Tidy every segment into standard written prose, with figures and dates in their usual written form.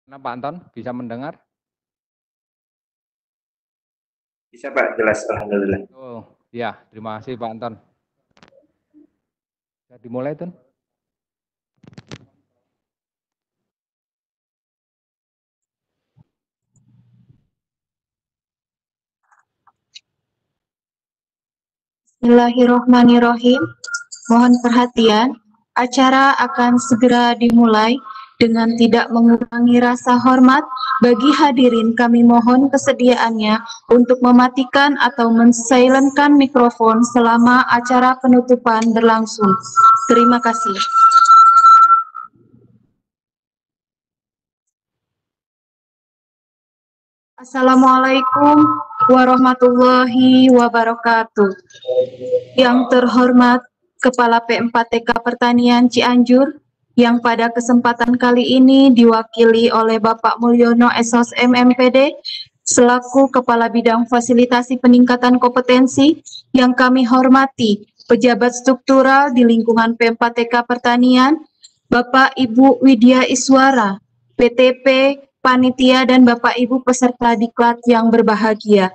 Nah, Pak Anton, bisa mendengar? Bisa Pak, jelas alhamdulillah. Oh, ya, terima kasih Pak Anton. Bisa dimulai, Tun? Bismillahirrahmanirrahim. Mohon perhatian, acara akan segera dimulai. Dengan tidak mengurangi rasa hormat bagi hadirin, kami mohon kesediaannya untuk mematikan atau mensilenkan mikrofon selama acara penutupan berlangsung. Terima kasih. Assalamualaikum warahmatullahi wabarakatuh. Yang terhormat Kepala P4TK Pertanian Cianjur, yang pada kesempatan kali ini diwakili oleh Bapak Mulyono SOSM MPD, selaku Kepala Bidang Fasilitasi Peningkatan Kompetensi, yang kami hormati pejabat struktural di lingkungan P4TK Pertanian, Bapak Ibu Widya Iswara, PTP, Panitia, dan Bapak Ibu peserta diklat yang berbahagia.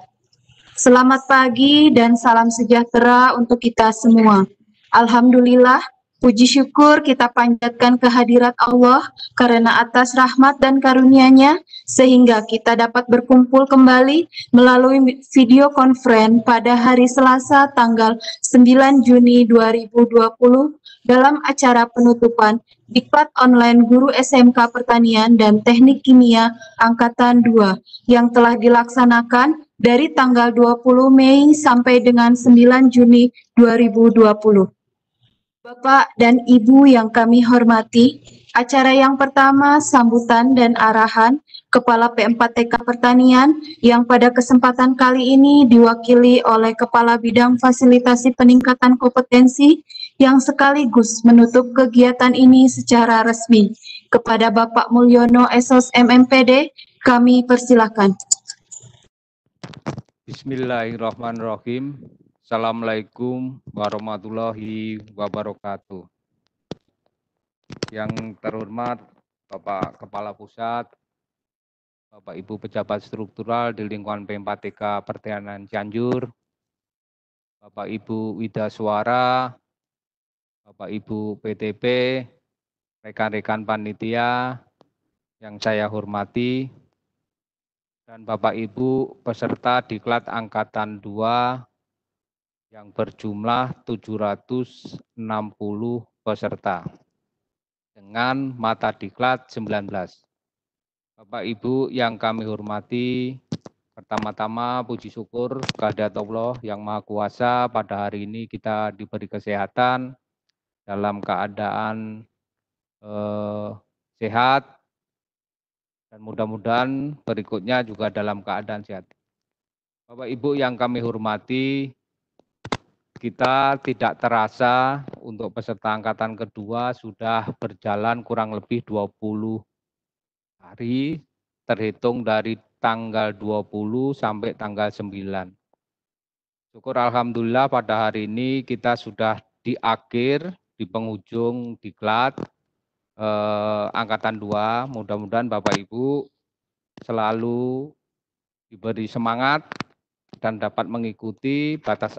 Selamat pagi dan salam sejahtera untuk kita semua. Alhamdulillah, puji syukur kita panjatkan kehadirat Allah karena atas rahmat dan karunia-Nya sehingga kita dapat berkumpul kembali melalui video conference pada hari Selasa tanggal 9 Juni 2020 dalam acara penutupan Diklat Online Guru SMK Pertanian dan Teknik Kimia Angkatan 2 yang telah dilaksanakan dari tanggal 20 Mei sampai dengan 9 Juni 2020. Bapak dan Ibu yang kami hormati, acara yang pertama sambutan dan arahan Kepala P4TK Pertanian yang pada kesempatan kali ini diwakili oleh Kepala Bidang Fasilitasi Peningkatan Kompetensi yang sekaligus menutup kegiatan ini secara resmi. Kepada Bapak Mulyono SOSM MPD, kami persilakan. Bismillahirrahmanirrahim. Assalamualaikum warahmatullahi wabarakatuh. Yang terhormat Bapak Kepala Pusat, Bapak Ibu pejabat struktural di lingkungan P4TK Pertanian Cianjur, Bapak Ibu Widya Suara, Bapak Ibu PTP, rekan-rekan panitia yang saya hormati, dan Bapak Ibu peserta diklat Angkatan 2 yang berjumlah 760 peserta dengan mata diklat 19. Bapak Ibu yang kami hormati, pertama-tama puji syukur kehadirat Allah yang Maha Kuasa pada hari ini kita diberi kesehatan dalam keadaan sehat dan mudah-mudahan berikutnya juga dalam keadaan sehat. Bapak Ibu yang kami hormati, kita tidak terasa untuk peserta angkatan kedua sudah berjalan kurang lebih 20 hari terhitung dari tanggal 20 sampai tanggal 9. Syukur alhamdulillah pada hari ini kita sudah di akhir, di penghujung diklat angkatan 2. Mudah-mudahan Bapak Ibu selalu diberi semangat dan dapat mengikuti pada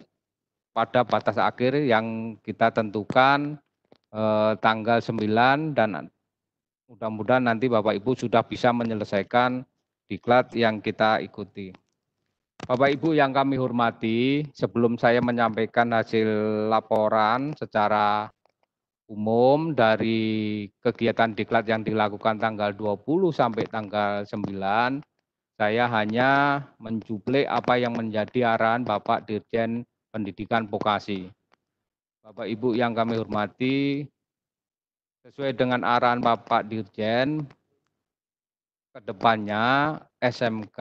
batas akhir yang kita tentukan tanggal 9 dan mudah-mudahan nanti Bapak Ibu sudah bisa menyelesaikan diklat yang kita ikuti. Bapak Ibu yang kami hormati, sebelum saya menyampaikan hasil laporan secara umum dari kegiatan diklat yang dilakukan tanggal 20 sampai tanggal 9, saya hanya mencuplek apa yang menjadi arahan Bapak Dirjen Pendidikan Vokasi. Bapak Ibu yang kami hormati, sesuai dengan arahan Bapak Dirjen, kedepannya SMK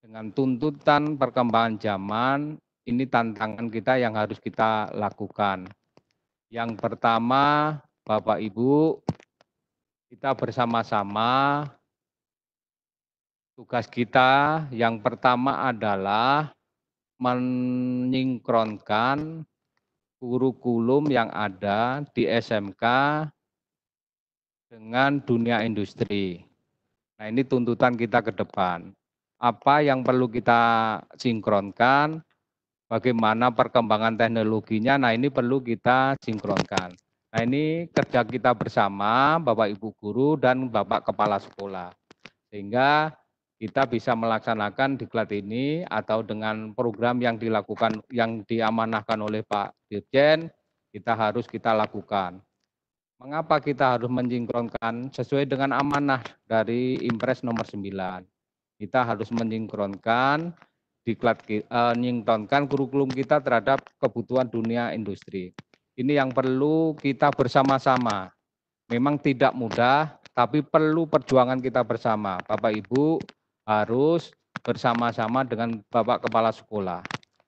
dengan tuntutan perkembangan zaman, ini tantangan kita yang harus kita lakukan. Yang pertama, Bapak Ibu, kita bersama-sama, tugas kita yang pertama adalah menyinkronkan kurikulum yang ada di SMK dengan dunia industri. Nah, ini tuntutan kita ke depan. Apa yang perlu kita sinkronkan, bagaimana perkembangan teknologinya, nah ini perlu kita sinkronkan. Nah, ini kerja kita bersama, Bapak Ibu Guru dan Bapak Kepala Sekolah. Sehingga kita bisa melaksanakan diklat ini atau dengan program yang dilakukan, yang diamanahkan oleh Pak Dirjen, kita lakukan. Mengapa kita harus mensinkronkan sesuai dengan amanah dari Impres nomor 9? Kita harus mensinkronkan menyinkronkan kurikulum kita terhadap kebutuhan dunia industri. Ini yang perlu kita bersama-sama. Memang tidak mudah, tapi perlu perjuangan kita bersama. Bapak Ibu harus bersama-sama dengan Bapak Kepala Sekolah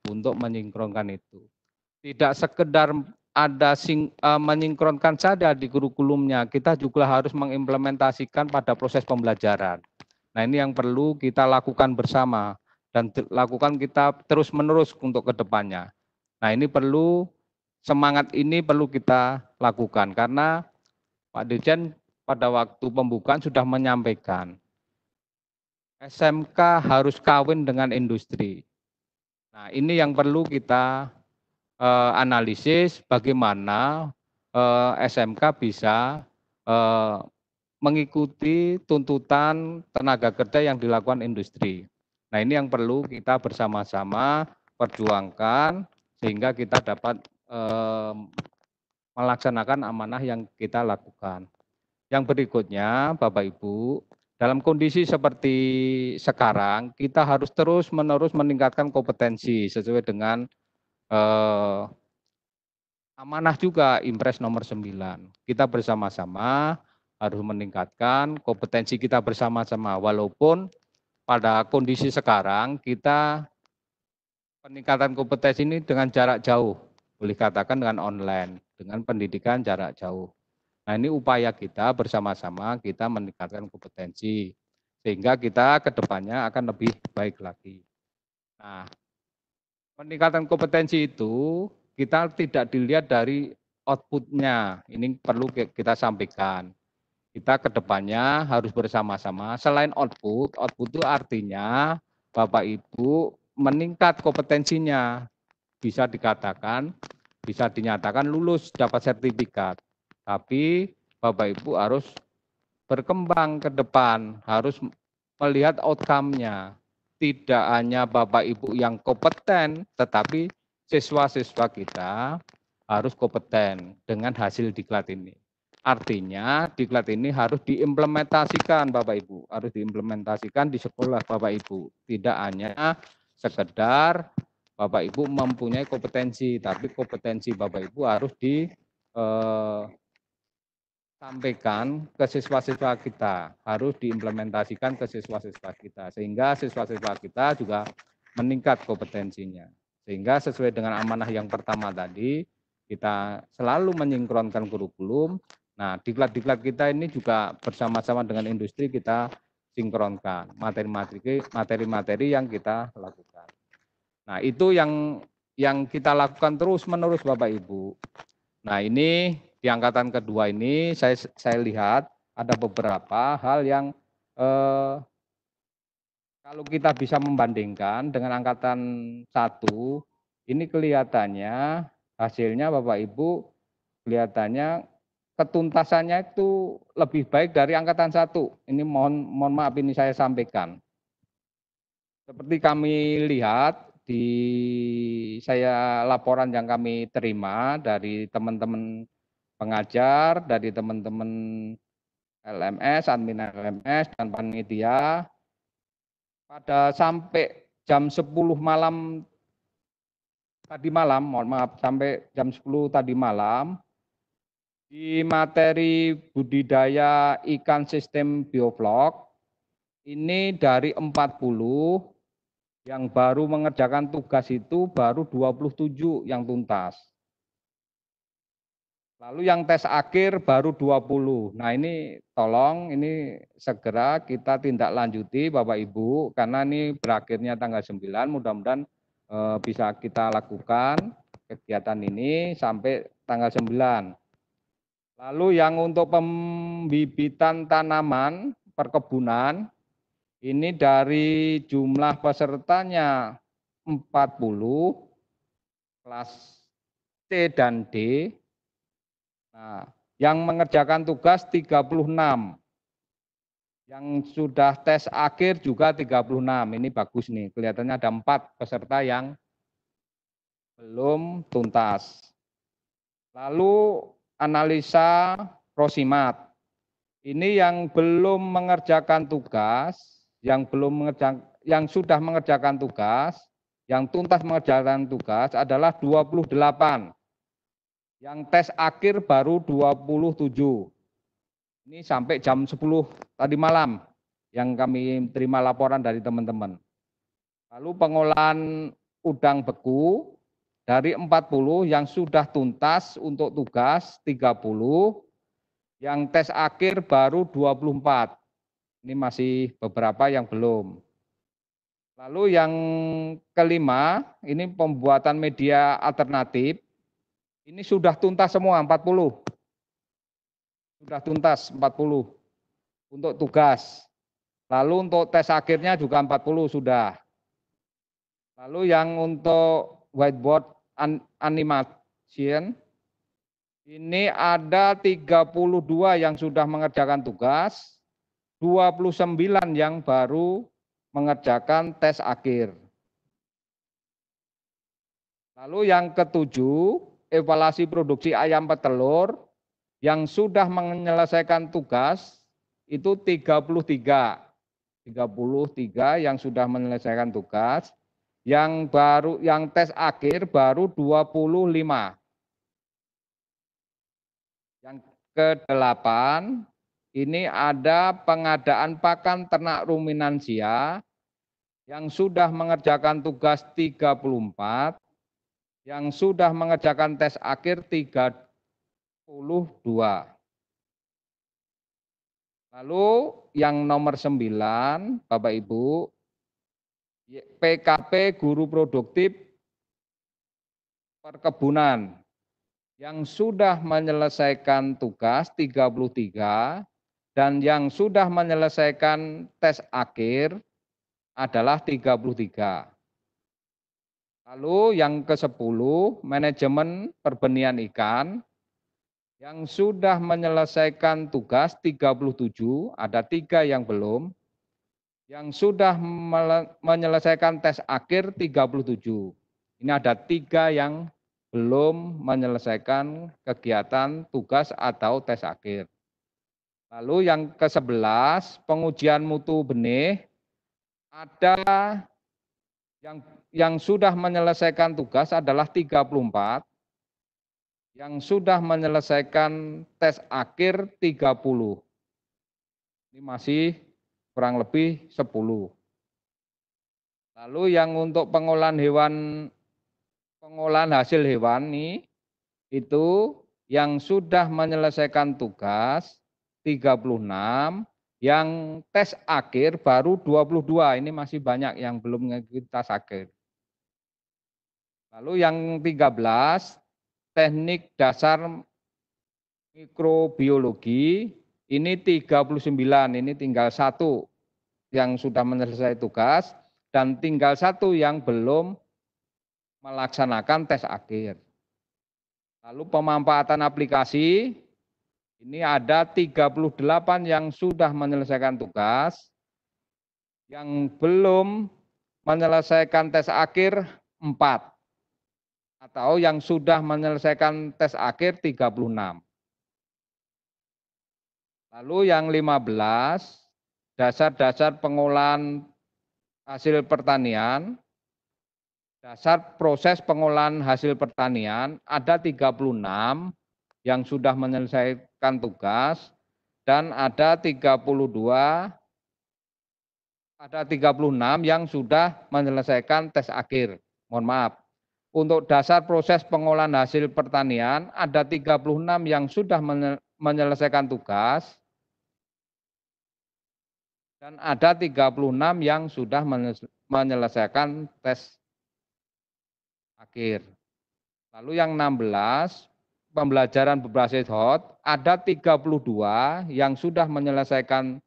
untuk mensinkronkan itu. Tidak sekedar ada mensinkronkan saja di kurikulumnya, kita juga harus mengimplementasikan pada proses pembelajaran. Nah, ini yang perlu kita lakukan bersama dan lakukan kita terus-menerus untuk kedepannya. Nah, ini perlu semangat ini perlu kita lakukan karena Pak Dirjen pada waktu pembukaan sudah menyampaikan SMK harus kawin dengan industri. Nah, ini yang perlu kita analisis bagaimana SMK bisa mengikuti tuntutan tenaga kerja yang dilakukan industri. Nah, ini yang perlu kita bersama-sama perjuangkan sehingga kita dapat melaksanakan amanah yang kita lakukan. Yang berikutnya, Bapak Ibu, dalam kondisi seperti sekarang, kita harus terus-menerus meningkatkan kompetensi sesuai dengan amanah juga Impres nomor 9. Kita bersama-sama harus meningkatkan kompetensi kita bersama-sama. Walaupun pada kondisi sekarang kita peningkatan kompetensi ini dengan jarak jauh. Boleh katakan dengan online, dengan pendidikan jarak jauh. Nah, ini upaya kita bersama-sama kita meningkatkan kompetensi. Sehingga kita ke depannya akan lebih baik lagi. Nah, peningkatan kompetensi itu kita tidak dilihat dari output-nya. Ini perlu kita sampaikan. Kita ke depannya harus bersama-sama. Selain output, output itu artinya Bapak Ibu meningkat kompetensinya. Bisa dikatakan, bisa dinyatakan lulus dapat sertifikat. Tapi Bapak Ibu harus berkembang ke depan, harus melihat outcome-nya. Tidak hanya Bapak Ibu yang kompeten, tetapi siswa-siswa kita harus kompeten dengan hasil diklat ini. Artinya diklat ini harus diimplementasikan Bapak Ibu, harus diimplementasikan di sekolah Bapak Ibu. Tidak hanya sekedar Bapak Ibu mempunyai kompetensi, tapi kompetensi Bapak Ibu harus sampaikan ke siswa-siswa kita, harus diimplementasikan ke siswa-siswa kita, sehingga siswa-siswa kita juga meningkat kompetensinya. Sehingga sesuai dengan amanah yang pertama tadi, kita selalu mensinkronkan kurikulum. Nah, diklat-diklat kita ini juga bersama-sama dengan industri kita sinkronkan materi-materi yang kita lakukan. Nah, itu yang kita lakukan terus-menerus Bapak Ibu. Nah, ini di angkatan kedua ini saya lihat ada beberapa hal yang kalau kita bisa membandingkan dengan angkatan 1, ini kelihatannya hasilnya Bapak Ibu kelihatannya ketuntasannya itu lebih baik dari angkatan 1. Ini mohon maaf ini saya sampaikan. Seperti kami lihat di laporan yang kami terima dari teman-teman pengajar, dari teman-teman LMS, admin LMS, dan panitia, pada sampai jam 10 malam tadi malam, mohon maaf, sampai jam 10 tadi malam, di materi budidaya ikan sistem bioflok, ini dari 40, yang baru mengerjakan tugas itu baru 27 yang tuntas. Lalu yang tes akhir baru 20. Nah, ini tolong ini segera kita tindak lanjuti Bapak Ibu karena ini berakhirnya tanggal 9, mudah-mudahan bisa kita lakukan kegiatan ini sampai tanggal 9. Lalu yang untuk pembibitan tanaman perkebunan, ini dari jumlah pesertanya 40, kelas C dan D. Nah, yang mengerjakan tugas 36. Yang sudah tes akhir juga 36. Ini bagus nih, kelihatannya ada 4 peserta yang belum tuntas. Lalu analisa prosimat. Ini yang belum mengerjakan tugas, yang sudah mengerjakan tugas, yang tuntas mengerjakan tugas adalah 28. Yang tes akhir baru 27. Ini sampai jam 10 tadi malam yang kami terima laporan dari teman-teman. Lalu pengolahan udang beku dari 40 yang sudah tuntas untuk tugas 30, yang tes akhir baru 24. Ini masih beberapa yang belum. Lalu yang kelima, ini pembuatan media alternatif. Ini sudah tuntas semua 40. Sudah tuntas 40 untuk tugas. Lalu untuk tes akhirnya juga 40 sudah. Lalu yang untuk whiteboard animation, ini ada 32 yang sudah mengerjakan tugas, 29 yang baru mengerjakan tes akhir. Lalu yang ketujuh, evaluasi produksi ayam petelur, yang sudah menyelesaikan tugas itu 33 yang sudah menyelesaikan tugas, yang tes akhir baru 25. Yang ke-8 ini ada pengadaan pakan ternak ruminansia yang sudah mengerjakan tugas 34, yang sudah mengerjakan tes akhir 32. Lalu yang nomor 9, Bapak Ibu, PKP guru produktif perkebunan yang sudah menyelesaikan tugas 33 dan yang sudah menyelesaikan tes akhir adalah 33. Lalu yang ke-10, manajemen perbenihan ikan yang sudah menyelesaikan tugas 37, ada 3 yang belum, yang sudah menyelesaikan tes akhir 37. Ini ada 3 yang belum menyelesaikan kegiatan tugas atau tes akhir. Lalu yang ke-11, pengujian mutu benih, ada yang sudah menyelesaikan tugas adalah 34, yang sudah menyelesaikan tes akhir 30. Ini masih kurang lebih 10. Lalu yang untuk pengolahan hasil hewan itu yang sudah menyelesaikan tugas 36, yang tes akhir baru 22. Ini masih banyak yang belum mengikuti tes akhir. Lalu yang 13, teknik dasar mikrobiologi, ini 39, ini tinggal 1 yang sudah menyelesaikan tugas dan tinggal 1 yang belum melaksanakan tes akhir. Lalu pemanfaatan aplikasi, ini ada 38 yang sudah menyelesaikan tugas, yang belum menyelesaikan tes akhir 4. Atau yang sudah menyelesaikan tes akhir 36. Lalu yang 15, dasar-dasar pengolahan hasil pertanian, dasar proses pengolahan hasil pertanian, ada 36 yang sudah menyelesaikan tugas, dan ada 36 yang sudah menyelesaikan tes akhir. Mohon maaf. Untuk dasar proses pengolahan hasil pertanian, ada 36 yang sudah menyelesaikan tugas, dan ada 36 yang sudah menyelesaikan tes akhir. Lalu yang 16, pembelajaran berbasis HOT, ada 32 yang sudah menyelesaikan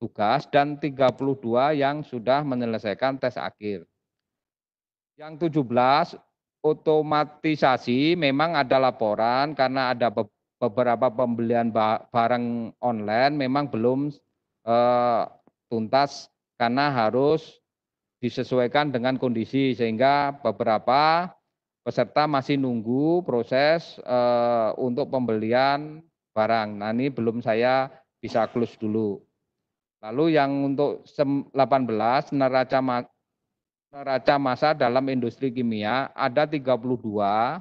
tugas dan 32 yang sudah menyelesaikan tes akhir. Yang 17 otomatisasi memang ada laporan karena ada beberapa pembelian barang online memang belum tuntas karena harus disesuaikan dengan kondisi sehingga beberapa peserta masih nunggu proses untuk pembelian barang. Nah, ini belum saya bisa close dulu. Lalu yang untuk 18 neraca massa dalam industri kimia ada 32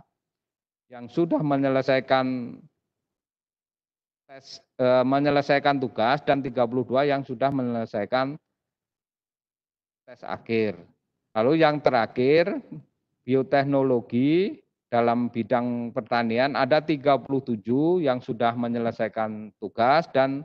yang sudah menyelesaikan menyelesaikan tugas dan 32 yang sudah menyelesaikan tes akhir. Lalu yang terakhir bioteknologi dalam bidang pertanian ada 37 yang sudah menyelesaikan tugas dan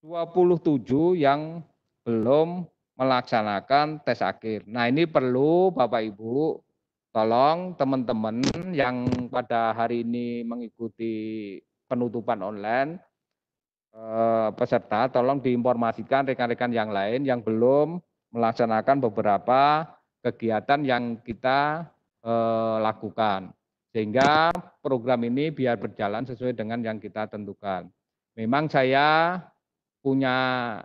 27 yang belum melaksanakan tes akhir. Nah, ini perlu Bapak Ibu tolong teman-teman yang pada hari ini mengikuti penutupan online peserta tolong diinformasikan rekan-rekan yang lain yang belum melaksanakan beberapa kegiatan yang kita lakukan sehingga program ini biar berjalan sesuai dengan yang kita tentukan. Memang saya punya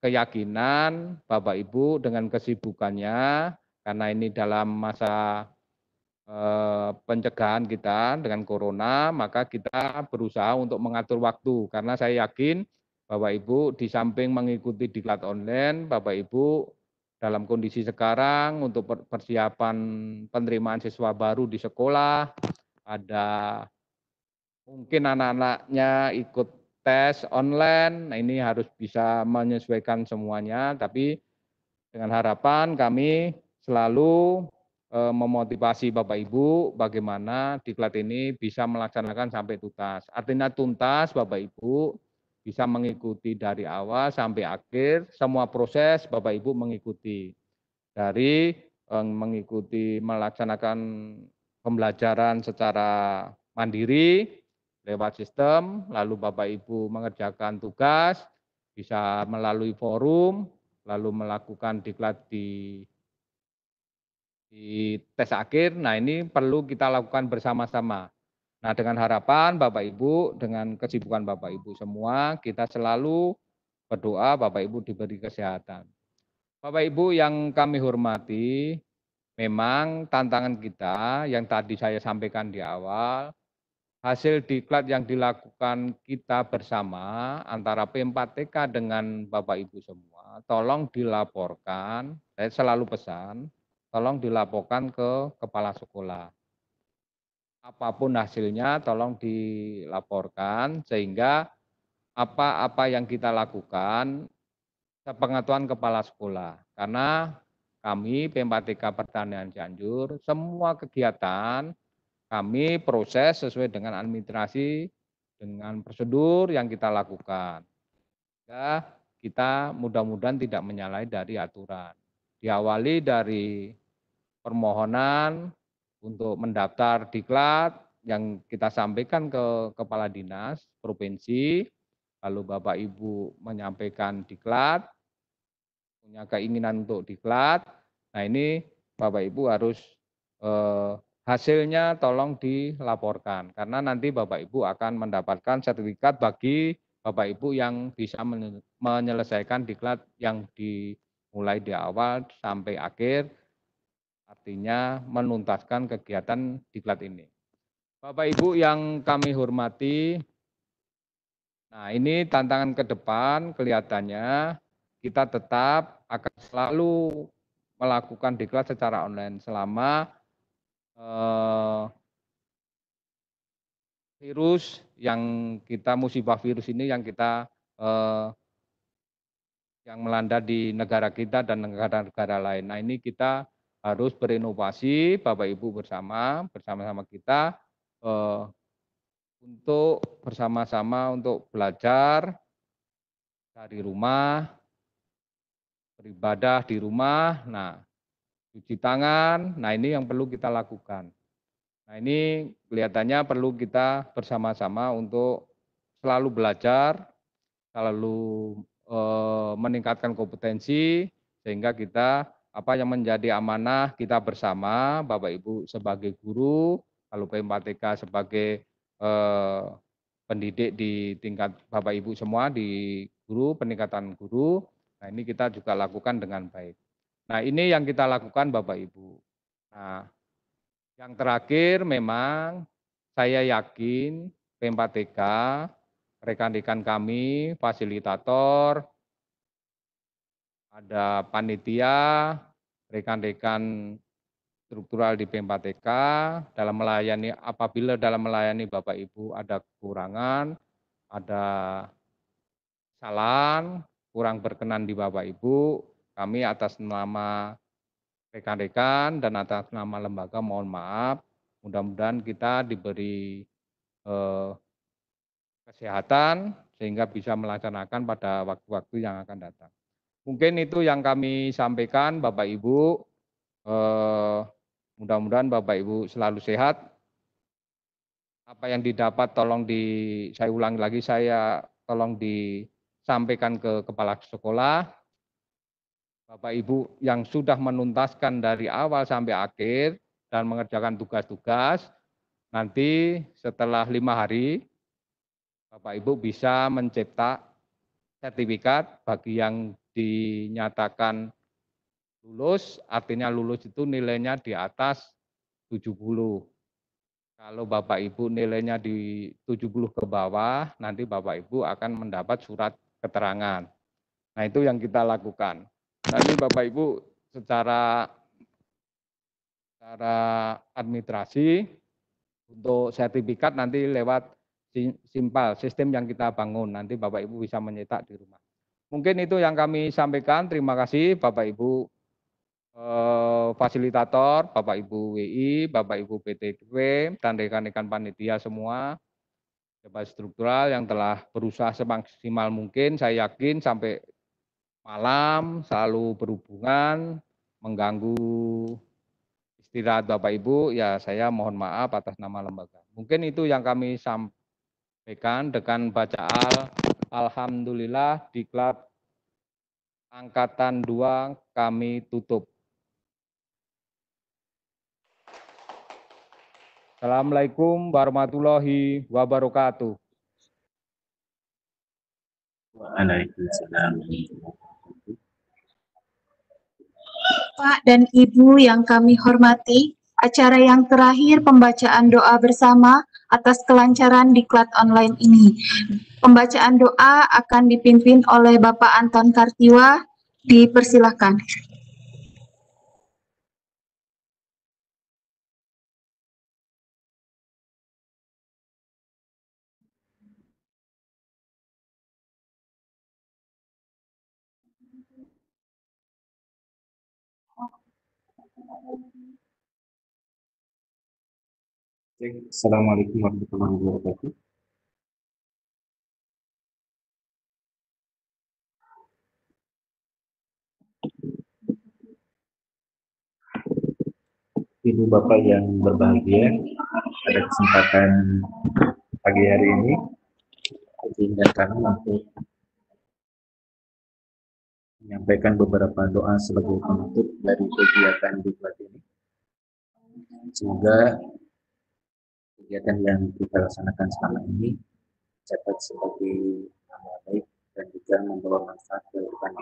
keyakinan Bapak Ibu dengan kesibukannya karena ini dalam masa pencegahan kita dengan corona, maka kita berusaha untuk mengatur waktu karena saya yakin Bapak Ibu di samping mengikuti diklat online, Bapak Ibu dalam kondisi sekarang untuk persiapan penerimaan siswa baru di sekolah, ada mungkin anak-anaknya ikut tes online, nah ini harus bisa menyesuaikan semuanya, tapi dengan harapan kami selalu memotivasi Bapak Ibu bagaimana diklat ini bisa melaksanakan sampai tuntas. Artinya tuntas Bapak Ibu bisa mengikuti dari awal sampai akhir, semua proses Bapak Ibu mengikuti. Dari mengikuti melaksanakan pembelajaran secara mandiri lewat sistem, lalu Bapak Ibu mengerjakan tugas, bisa melalui forum, lalu melakukan diklat di tes akhir. Nah, ini perlu kita lakukan bersama-sama. Nah, dengan harapan Bapak Ibu, dengan kesibukan Bapak Ibu semua, kita selalu berdoa Bapak Ibu diberi kesehatan. Bapak Ibu yang kami hormati, memang tantangan kita yang tadi saya sampaikan di awal, hasil diklat yang dilakukan kita bersama antara P4TK dengan Bapak Ibu semua, tolong dilaporkan, saya selalu pesan, tolong dilaporkan ke kepala sekolah. Apapun hasilnya tolong dilaporkan sehingga apa-apa yang kita lakukan sepengetahuan kepala sekolah. Karena kami P4TK Pertanian Cianjur, semua kegiatan kami proses sesuai dengan administrasi, dengan prosedur yang kita lakukan. Ya, kita mudah-mudahan tidak menyalahi dari aturan. Diawali dari permohonan untuk mendaftar diklat yang kita sampaikan ke Kepala Dinas Provinsi, lalu Bapak Ibu menyampaikan diklat, punya keinginan untuk diklat. Nah, ini Bapak Ibu harus hasilnya tolong dilaporkan karena nanti Bapak Ibu akan mendapatkan sertifikat bagi Bapak Ibu yang bisa menyelesaikan diklat yang dimulai di awal sampai akhir, artinya menuntaskan kegiatan diklat ini. Bapak Ibu yang kami hormati, nah ini tantangan ke depan kelihatannya kita tetap akan selalu melakukan diklat secara online selama virus yang kita musibah virus ini yang kita yang melanda di negara kita dan negara-negara lain. Nah, ini kita harus berinovasi Bapak Ibu bersama-sama kita untuk bersama-sama untuk belajar dari rumah, beribadah di rumah. Nah, cuci tangan. Nah, ini yang perlu kita lakukan. Nah, ini kelihatannya perlu kita bersama-sama untuk selalu belajar, selalu meningkatkan kompetensi sehingga kita apa yang menjadi amanah kita bersama, Bapak Ibu sebagai guru, lalu P4TK sebagai pendidik di tingkat Bapak Ibu semua di guru, peningkatan guru. Nah, ini kita juga lakukan dengan baik. Nah, ini yang kita lakukan Bapak Ibu. Nah, yang terakhir memang saya yakin P4TK, rekan-rekan kami, fasilitator, ada panitia, rekan-rekan struktural di P4TK dalam melayani, apabila dalam melayani Bapak Ibu ada kekurangan, ada kesalahan, kurang berkenan di Bapak Ibu, kami atas nama rekan-rekan dan atas nama lembaga mohon maaf, mudah-mudahan kita diberi kesehatan sehingga bisa melaksanakan pada waktu-waktu yang akan datang. Mungkin itu yang kami sampaikan Bapak Ibu, mudah-mudahan Bapak Ibu selalu sehat. Apa yang didapat saya ulangi lagi, saya tolong disampaikan ke kepala sekolah. Bapak Ibu yang sudah menuntaskan dari awal sampai akhir dan mengerjakan tugas-tugas, nanti setelah 5 hari, Bapak Ibu bisa mencetak sertifikat bagi yang dinyatakan lulus, artinya lulus itu nilainya di atas 70. Kalau Bapak Ibu nilainya di 70 ke bawah, nanti Bapak Ibu akan mendapat surat keterangan. Nah, itu yang kita lakukan. Nanti Bapak Ibu secara administrasi untuk sertifikat nanti lewat simpal sistem yang kita bangun. Nanti Bapak Ibu bisa mencetak di rumah. Mungkin itu yang kami sampaikan. Terima kasih Bapak Ibu fasilitator, Bapak Ibu WI, Bapak Ibu PTW, dan rekan-rekan panitia semua, pejabat struktural yang telah berusaha semaksimal mungkin. Saya yakin sampai malam selalu berhubungan, mengganggu istirahat Bapak Ibu, ya saya mohon maaf atas nama lembaga. Mungkin itu yang kami sampaikan dengan bacaan Alhamdulillah diklat Angkatan 2 kami tutup. Assalamualaikum warahmatullahi wabarakatuh. Waalaikumsalam. Pak dan Ibu yang kami hormati, acara yang terakhir pembacaan doa bersama atas kelancaran diklat online ini. Pembacaan doa akan dipimpin oleh Bapak Anton Kartiwa. Dipersilahkan. Assalamualaikum warahmatullahi wabarakatuh. Ibu Bapak yang berbahagia, pada kesempatan pagi hari ini, izinkan kami untuk menyampaikan beberapa doa sebagai penutup dari kegiatan diklat ini. Semoga kegiatan yang kita laksanakan selama ini dapat sebagai amal baik dan juga membawa manfaat ke depan.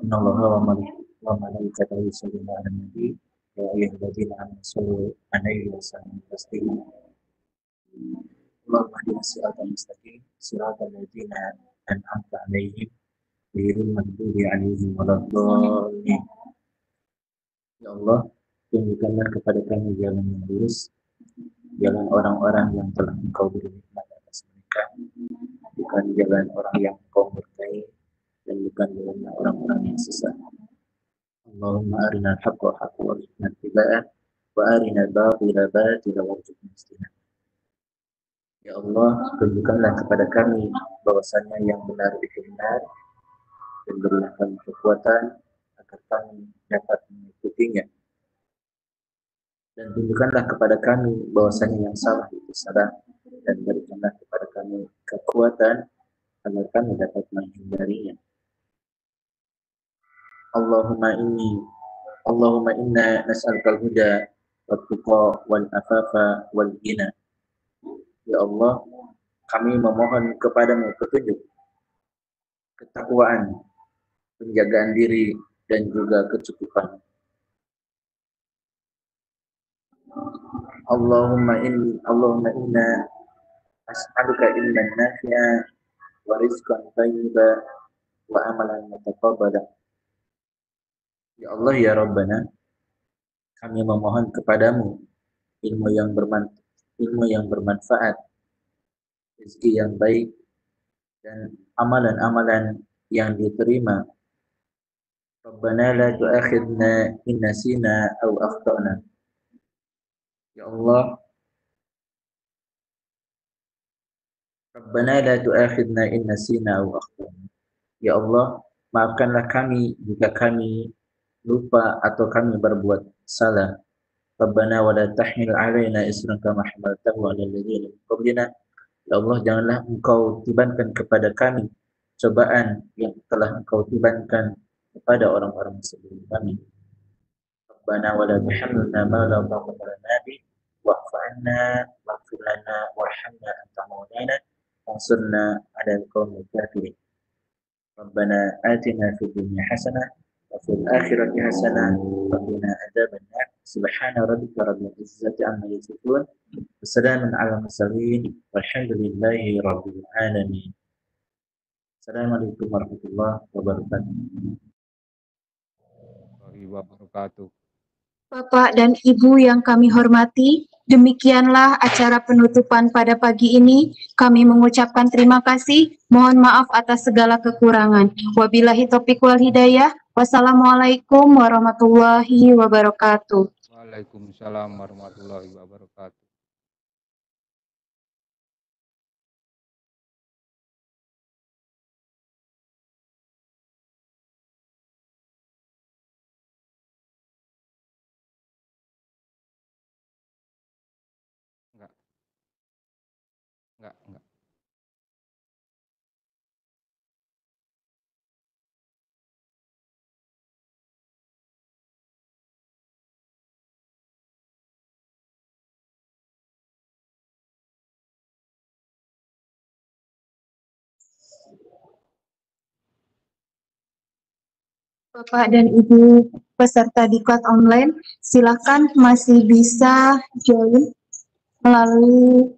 Innallaha wa malaikatahu yusholluna 'alan nabi ya ayyuhalladzina amanu shollu 'alaihi wa sallimu taslima. Allahumma ihdina siratal mustaqim siratal ladzina an'amta 'alaihim ghairil maghdubi 'alaihim waladdallin. Ya Allah, tunjukkanlah kepada kami jalan yang lurus, jalan orang-orang yang telah Engkau beri nikmat atas mereka, bukan jalan orang yang Engkau murkai dan bukan jalan orang-orang yang sesat. Allahumma arina al-haqqa haqqa warzuqna ittiba'ah wa arina al-batila batila warzuqna ijtinabah. Ya Allah, tunjukkanlah kepada kami bahwasanya yang benar itu benar dan berilah kami kekuatan agar kami dapat mengikutinya. Dan tunjukkanlah kepada kami bahwasanya yang salah itu salah dan berikanlah kepada kami kekuatan agar kami dapat menghindarinya. Allahumma inna nas'aluka al-huda wat-tuqa wal-afafa wal-ghina. Ya Allah, kami memohon kepadamu petunjuk, ketakwaan, penjagaan diri, dan juga kecukupan. Allahumma inna as'aluka ilman nafi'a wa rizqan thayyiba wa amalan mutaqabbala. Ya Allah, ya Rabbana, kami memohon kepadamu ilmu yang bermanfaat, rezeki yang baik, dan amalan-amalan yang diterima. Rabbana la tu'akhidna in nasina aw akhtana. Ya Allah, Rabbana la tu'akhidna in nasina aw akhtana. Ya Allah, maafkanlah kami jika kami lupa atau kami berbuat salah. Rabbana wa la tahmil 'alaina isran kama hamaltahu 'alal ladzina min qablina. Ya Allah, janganlah Engkau tibankan kepada kami cobaan yang telah Engkau tibankan kepada orang-orang sebelum kami. Rabbana wa la tuhammilna ma la taqata lana bih wa'fu 'anna waghfir lana warhamna anta maulana wansurna 'alal qaumil kafirin. Rabbana atina fid dunya hasanah wa fil akhirati hasanah wa qina adzabannar. Subhana rabbika rabbil izzati amma yasifun. Wassalamun ala mursalin walhamdulillahi rabbil alamin. Assalamualaikum warahmatullahi wabarakatuh. Warahmatullahi wabarakatuh. Bapak dan Ibu yang kami hormati, demikianlah acara penutupan pada pagi ini. Kami mengucapkan terima kasih. Mohon maaf atas segala kekurangan. Wabillahi taufiq wal hidayah. Wassalamualaikum warahmatullahi wabarakatuh. Waalaikumsalam warahmatullahi wabarakatuh. Enggak. Bapak dan Ibu peserta diklat online, silakan masih bisa join melalui